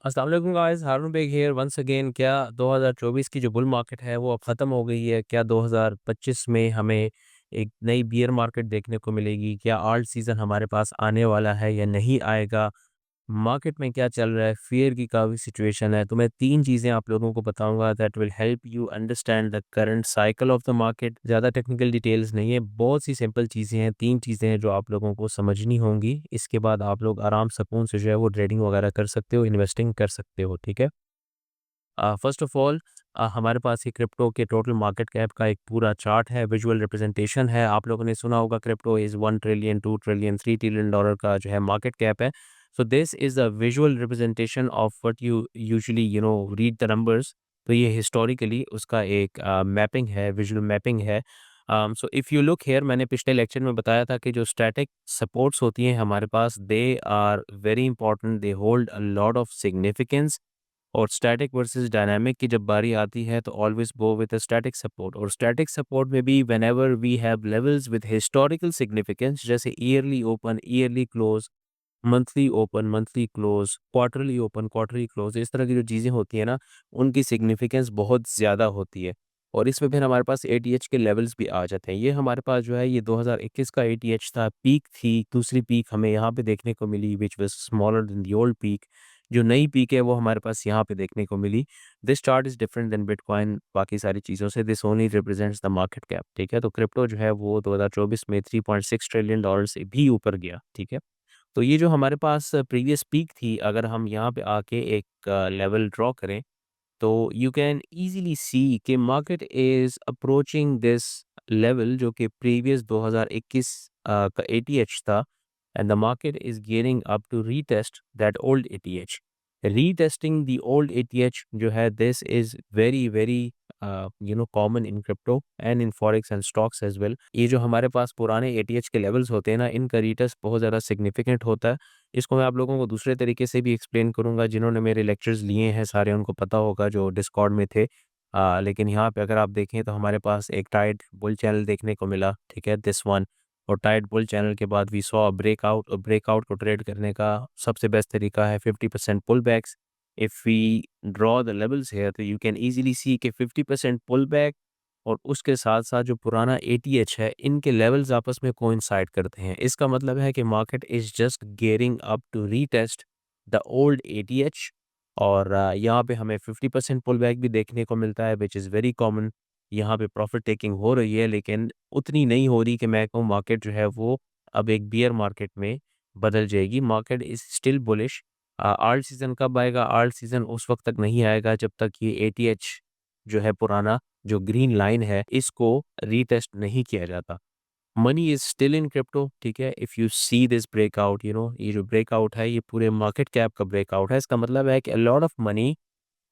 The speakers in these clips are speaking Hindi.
अस्सलाम वालेकुम guys, Haroon Baig here once again. क्या 2024 की जो बुल मार्केट है वो अब ख़त्म हो गई है? क्या 2025 में हमें एक नई बियर मार्केट देखने को मिलेगी? क्या आल्ट सीज़न हमारे पास आने वाला है या नहीं आएगा? मार्केट में क्या चल रहा है? फ़ियर की काफ़ी सिचुएशन है। तो मैं 3 चीज़ें आप लोगों को बताऊँगा that will help you understand the current cycle of the market. ज़्यादा टेक्निकल डिटेल्स नहीं है, बहुत सी सिंपल चीज़ें हैं, 3 चीज़ें हैं जो आप लोगों को समझनी होंगी। इसके बाद आप लोग आराम सुकून से जो है वो ट्रेडिंग वगैरह कर सकते हो, इन्वेस्टिंग कर सकते हो, ठीक है? फर्स्ट ऑफ ऑल हमारे पास ये क्रिप्टो के टोटल मार्केट कैप का एक पूरा चार्ट है, विजुअल रिप्रेजेंटेशन है। आप लोगों ने सुना होगा crypto is 1 trillion, 2 trillion, 3 trillion dollar का जो है मार्केट कैप है। So this is the visual representation of what you usually read the numbers. तो ये हिस्टोरिकली उसका एक मैपिंग है, विजुअल मैपिंग है। So if you look here, मैंने पिछले लेक्चर में बताया था कि जो स्टैटिक सपोर्ट्स होती हैं हमारे पास, they are very important, they hold a lot of significance. और स्टैटिक वर्सेस डायनामिक की जब बारी आती है तो always go with a static support. और स्टैटिक सपोर्ट में भी whenever we have levels with historical significance, जैसे yearly open, yearly close, monthly open, monthly close, quarterly open, quarterly close, इस तरह की जो चीज़ें होती हैं ना, उनकी सिग्निफिकेंस बहुत ज़्यादा होती है। और इसमें फिर हमारे पास एटीएच के लेवल्स भी आ जाते हैं। ये हमारे पास जो है ये 2021 का एटीएच था, पीक थी, दूसरी पीक हमें यहाँ पे देखने को मिली which was smaller than the old peak. जो नई पीक है वो हमारे पास यहाँ पे देखने को मिली। This chart is different than bitcoin बाकी सारी चीज़ों से, this only represents the market cap, ठीक है? तो क्रिप्टो जो है वो 2024 में 3.6 ट्रिलियन डॉलर से भी ऊपर गया, ठीक है? तो ये जो हमारे पास प्रीवियस पीक थी, अगर हम यहाँ पे आके एक लेवल ड्रॉ करें, तो यू कैन ईज़िली सी कि market is approaching this level जो कि प्रीवियस 2021 का एटीएच था, and the market is gearing up to retest that old ATH. Retesting the old ATH जो है, this is very very common in crypto and in forex and stocks as well. ये जो हमारे पास पुराने एटीएच के लेवल्स होते हैं ना, इनका रीटेस्ट बहुत ज़्यादा सिग्निफिकेंट होता है। इसको मैं आप लोगों को दूसरे तरीके से भी एक्सप्लेन करूँगा, जिन्होंने मेरे लेक्चर्स लिए हैं सारे उनको पता होगा जो डिस्कॉर्ड में थे। लेकिन यहाँ पे अगर आप देखें तो हमारे पास एक टाइड बुल चैनल देखने को मिला, ठीक है? This one. और टाइड बुल चैनल के बाद वी सॉ ब्रेकआउट, और ब्रेकआउट को ट्रेड करने का सबसे बेस्ट तरीका है 50% pull backs. If we draw the levels here तो यू कैन ईज़िली सी कि 50% पुल बैक और उसके साथ-साथ जो पुराना एटीएच है, इनके लेवल्स आपस में कोइंसाइड करते हैं। इसका मतलब है कि market is just gearing up to retest the old ATH. और यहाँ पे हमें 50% पुल बैक भी देखने को मिलता है व्हिच इज़ वेरी कॉमन। यहाँ पे प्रॉफिट टेकिंग हो रही है, लेकिन उतनी नहीं हो रही कि मैं कहूँ मार्केट जो है वो अब एक बियर मार्केट में बदल जाएगी। Market is still bullish. Alt season कब आएगा? आल्ट सीज़न उस वक़्त तक नहीं आएगा जब तक ये एटीएच जो है पुराना, जो ग्रीन लाइन है, इसको रीटेस्ट नहीं किया जाता। Money is still in crypto, ठीक है? If you see this breakout, ये जो ब्रेकआउट है ये पूरे मार्केट कैप का ब्रेकआउट है। इसका मतलब है कि a lot of money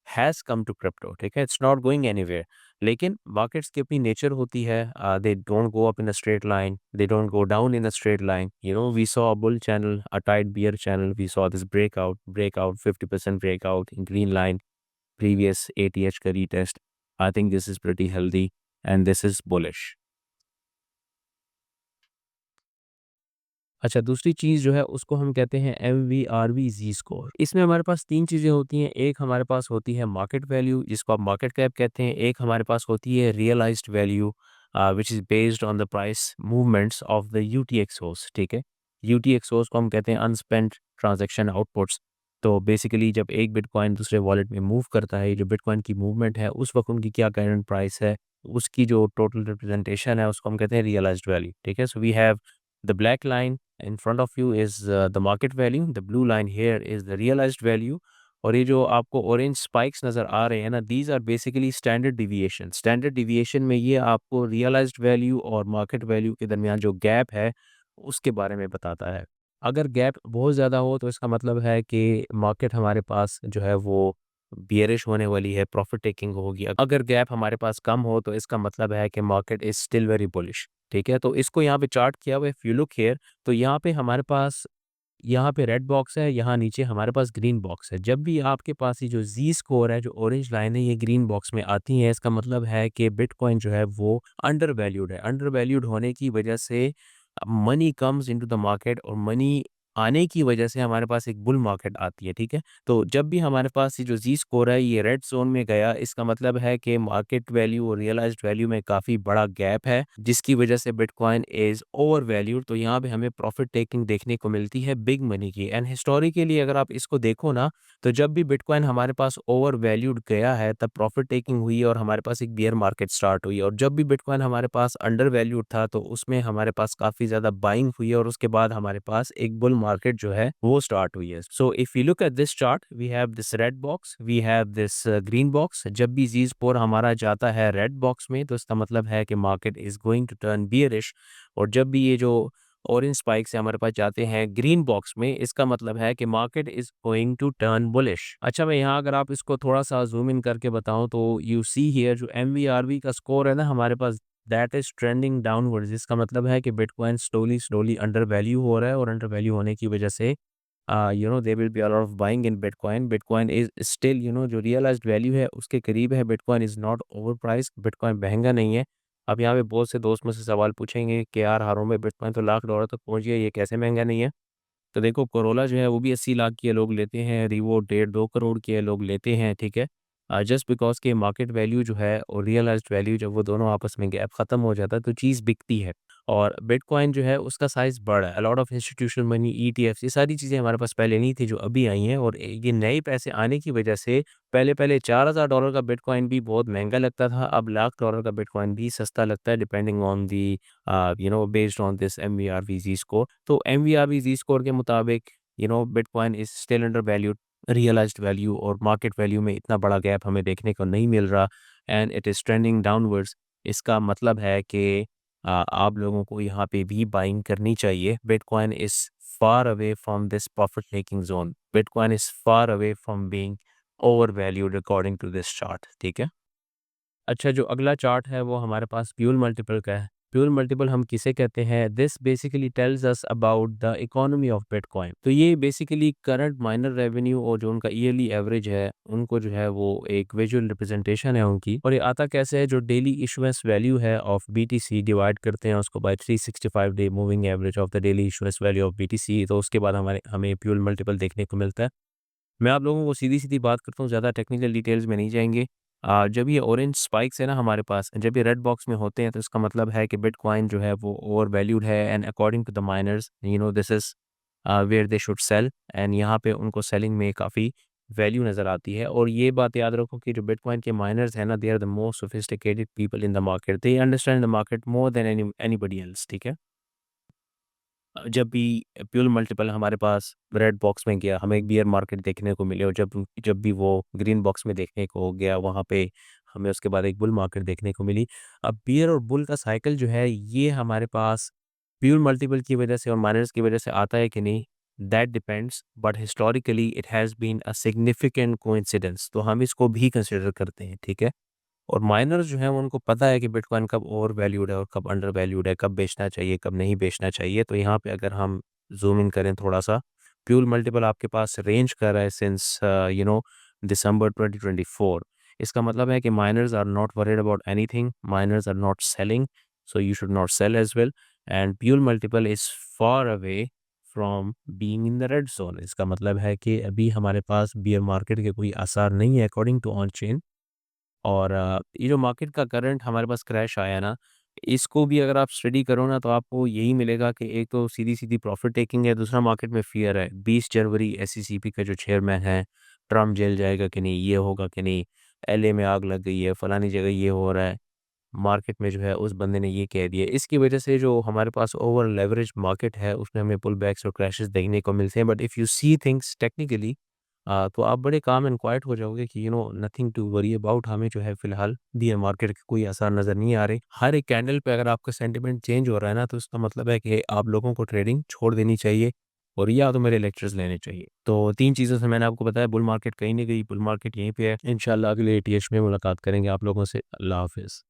has come to crypto, ठीक है? It's not going anywhere. लेकिन मार्केट्स की अपनी नेचर होती है, they don't go up in a straight line, they don't go down in a straight line. We saw a bull channel, a tight bear channel, we saw this breakout 50% breakout in green line, previous ATH का retest. I think this is pretty healthy and this is bullish. अच्छा, दूसरी चीज़ जो है उसको हम कहते हैं MVRV ज़ी स्कोर। इसमें हमारे पास 3 चीज़ें होती हैं। एक हमारे पास होती है मार्केट वैल्यू, जिसको आप मार्केट कैप कहते हैं। एक हमारे पास होती है realised value, which is based on the price movements of the UTXOs, ठीक है? UTXOs को हम कहते हैं अनस्पेंट ट्रांज़ैक्शन आउटपुट्स। तो बेसिकली जब एक बिटकॉइन दूसरे वॉलेट में मूव करता है, ये जो बिटकॉइन की मूवमेंट है, उस वक़्त उनकी क्या करंट प्राइस है, उसकी जो टोटल रिप्रेजेंटेशन है, उसको हम कहते हैं रियलाइज़्ड वैल्यू, ठीक है? So we have the black line in front of you is the market value, the blue line here is the realized value। और ये जो आपको ऑरेंज स्पाइक्स नज़र आ रहे हैं ना, these are basically standard deviation. Standard deviation में ये आपको रियलाइज्ड वैल्यू और मार्केट वैल्यू के दरमियान जो गैप है उसके बारे में बताता है। अगर गैप बहुत ज़्यादा हो तो इसका मतलब है कि मार्केट हमारे पास जो है वो बियरिश होने वाली है, प्रॉफिट टेकिंग होगी। अगर गैप हमारे पास कम हो तो इसका मतलब है कि market is still very bullish, ठीक है? तो इसको यहाँ पे चार्ट किया हुआ है, इफ यू लुक हियर, तो यहाँ पे हमारे पास, यहाँ पे रेड बॉक्स है, यहाँ नीचे हमारे पास ग्रीन बॉक्स है। जब भी आपके पास ये जो ज़ी स्कोर है, जो ऑरेंज लाइन है, ये ग्रीन बॉक्स में आती है, इसका मतलब है कि बिटकॉइन जो है वो अंडर वैल्यूड है। अंडर वैल्यूड होने की वजह से money comes into the market, और मनी आने की वजह से हमारे पास एक बुल मार्केट आती है, ठीक है? तो जब भी हमारे पास ये जो ज़ी स्कोर है ये रेड ज़ोन में गया, इसका मतलब है कि मार्केट वैल्यू और रियलाइज़्ड वैल्यू में काफ़ी बड़ा गैप है, जिसकी वजह से बिटकॉइन इज़ ओवर वैल्यूड। तो यहाँ पे हमें प्रॉफिट टेकिंग देखने को मिलती है बिग मनी की। एंड हिस्टोरिकली अगर आप इसको देखो ना, तो जब भी बिटकॉइन हमारे पास ओवर वैल्यूड गया है, तब प्रॉफिट टेकिंग हुई और हमारे पास एक बियर मार्केट स्टार्ट हुई। और जब भी बिटकॉइन हमारे पास अंडर वैल्यूड था, तो उसमें हमारे पास काफ़ी ज़्यादा बाइंग हुई है और उसके बाद हमारे पास एक बुल मार्केट जो है वो स्टार्ट हुई है। So if you look at this chart, we have this red box, we have this green box. जब भी जी स्कोर हमारा जाता है रेड बॉक्स में, तो इसका मतलब है कि market is going to turn bearish. और जब भी ये जो ऑरेंज स्पाइक से हमारे पास जाते हैं ग्रीन बॉक्स में, इसका मतलब है कि market is going to turn bullish. अच्छा, मैं यहाँ अगर आप इसको थोड़ा सा जूम इन करके बताऊं, तो यू सी हियर जो एमवीआरवी का स्कोर है ना हमारे पास, दैट इज ट्रेंडिंग डाउनवर्ड्स। इसका मतलब है कि bitcoin slowly slowly under value हो रहा है, और अंडर वैल्यू होने की वजह से there will be a lot of buying in Bitcoin. Bitcoin is still, जो realized value है उसके करीब है। Bitcoin is not overpriced. Bitcoin महंगा नहीं है। अब यहाँ पे बहुत से दोस्त मुझसे सवाल पूछेंगे कि यार हारों में बिटकॉइन तो $1,00,000 तक पहुंच गया, ये कैसे महंगा नहीं है? तो देखो, कोरोला जो है वो भी 80 लाख की है, लोग लेते हैं। रिवो 1.5-2 करोड़ की है, लोग लेते हैं, ठीक है? जस्ट बिकॉज के मार्केट वैल्यू जो है और रियलाइज्ड वैल्यू, जब वो दोनों आपस में गैप खत्म हो जाता है तो चीज़ बिकती है। और बिटकॉइन जो है उसका साइज़ बड़ा है। A lot of institutional money, ETFs, ये सारी चीज़ें हमारे पास पहले नहीं थी जो अभी आई हैं। और ये नए पैसे आने की वजह से पहले-पहले $4,000 का बिटकॉइन भी बहुत महंगा लगता था, अब $1,00,000 का बिटकॉइन भी सस्ता लगता है, depending on the based on this MVRV score. तो एमवीआरवी स्कोर के मुताबिक bitcoin is still undervalued. Realised value और मार्केट वैल्यू में इतना बड़ा गैप हमें देखने को नहीं मिल रहा, and it is trending downwards. इसका मतलब है कि आप लोगों को यहाँ पे भी बाइंग करनी चाहिए। Bitcoin is far away from this profit making zone. Bitcoin is far away from being over valued according to this chart, ठीक है? अच्छा, जो अगला चार्ट है वो हमारे पास प्यूल मल्टीपल का है। प्यूल मल्टीपल हम किसे कहते हैं? This basically tells us about the economy of bitcoin. तो ये बेसिकली करंट माइनर रेवेन्यू और जो उनका ईयरली एवरेज है, उनको जो है वो एक विजुअल रिप्रेजेंटेशन है उनकी। और ये आता कैसे है? जो डेली इशुएंस वैल्यू है ऑफ बीटीसी, डिवाइड करते हैं उसको by 365 day moving average of the daily issuance value of BTC, तो उसके बाद हमें प्यूल मल्टीपल देखने को मिलता है। मैं आप लोगों को सीधी-सीधी बात करता हूँ, ज़्यादा टेक्निकल डिटेल्स में नहीं जाएँगे। जब ये ऑरेंज स्पाइक्स है ना हमारे पास, जब ये रेड बॉक्स में होते हैं, तो इसका मतलब है कि बिटकॉइन जो है वो ओवर वैल्यूड है, and according to the miners, this is where they should sell. And यहाँ पे उनको सेलिंग में काफ़ी वैल्यू नज़र आती है। और ये बात याद रखो कि जो बिटकॉइन के माइनर्स हैं ना, they are the most sophisticated people in the market. They understand the market more than anybody else, ठीक है? जब भी प्यूल मल्टीपल हमारे पास रेड बॉक्स में गया, हमें एक बियर मार्केट देखने को मिले, और जब जब भी वो ग्रीन बॉक्स में देखने को गया, वहाँ पे हमें उसके बाद एक बुल मार्केट देखने को मिली। अब बियर और बुल का साइकिल जो है ये हमारे पास प्यूल मल्टीपल की वजह से और माइनर्स की वजह से आता है कि नहीं, that depends, but historically it has been a significant coincidence, तो हम इसको भी कंसिडर करते हैं, ठीक है? और माइनर्स जो हैं उनको पता है कि बिटकॉइन कब ओवर वैल्यूड है और कब अंडर वैल्यूड है, कब बेचना चाहिए, कब नहीं बेचना चाहिए। तो यहाँ पे अगर हम ज़ूम इन करें थोड़ा-सा, प्यूल मल्टीपल आपके पास रेंज कर रहा है सिंस दिसंबर 2024। इसका मतलब है कि miners are not worried about anything, miners are not selling, so you should not sell as well, and Puell multiple is far away from being in the red zone. इसका मतलब है कि अभी हमारे पास बियर मार्केट के कोई आसार नहीं है अकॉर्डिंग टू ऑन चेन। और ये जो मार्केट का करंट हमारे पास क्रैश आया ना, इसको भी अगर आप स्टडी करो ना, तो आपको यही मिलेगा कि एक तो सीधी-सीधी प्रॉफ़िट टेकिंग है, दूसरा मार्केट में फ़ियर है। 20 जनवरी एसईसीपी का जो चेयरमैन है, ट्रम्प जेल जाएगा कि नहीं, ये होगा कि नहीं, एलए में आग लग गई है, फलानी जगह ये हो रहा है। मार्केट में जो है उस बंदे ने ये कह दिया। इसकी वजह से जो हमारे पास ओवर लेवरेज मार्केट है, उसमें हमें पुल बैक्स और क्रैशेज़ देखने को मिलते हैं। But if you see things technically, तो आप बड़े काम एंड क्वाइट हो जाओगे कि नथिंग टू वरी अबाउट। हमें जो है फिलहाल बियर मार्केट के कोई आसार नज़र नहीं आ रहे। हर एक कैंडल पे अगर आपका सेंटिमेंट चेंज हो रहा है ना, तो इसका मतलब है कि आप लोगों को ट्रेडिंग छोड़ देनी चाहिए, और या तो मेरे लेक्चर्स लेने चाहिए। तो 3 चीज़ों से मैंने आपको बताया, बुल मार्केट कहीं नहीं गई, बुल मार्केट यहीं पे है। इंशाल्लाह अगले एटीएच में मुलाकात करेंगे आप लोगों से। अल्लाह हाफ़िज़।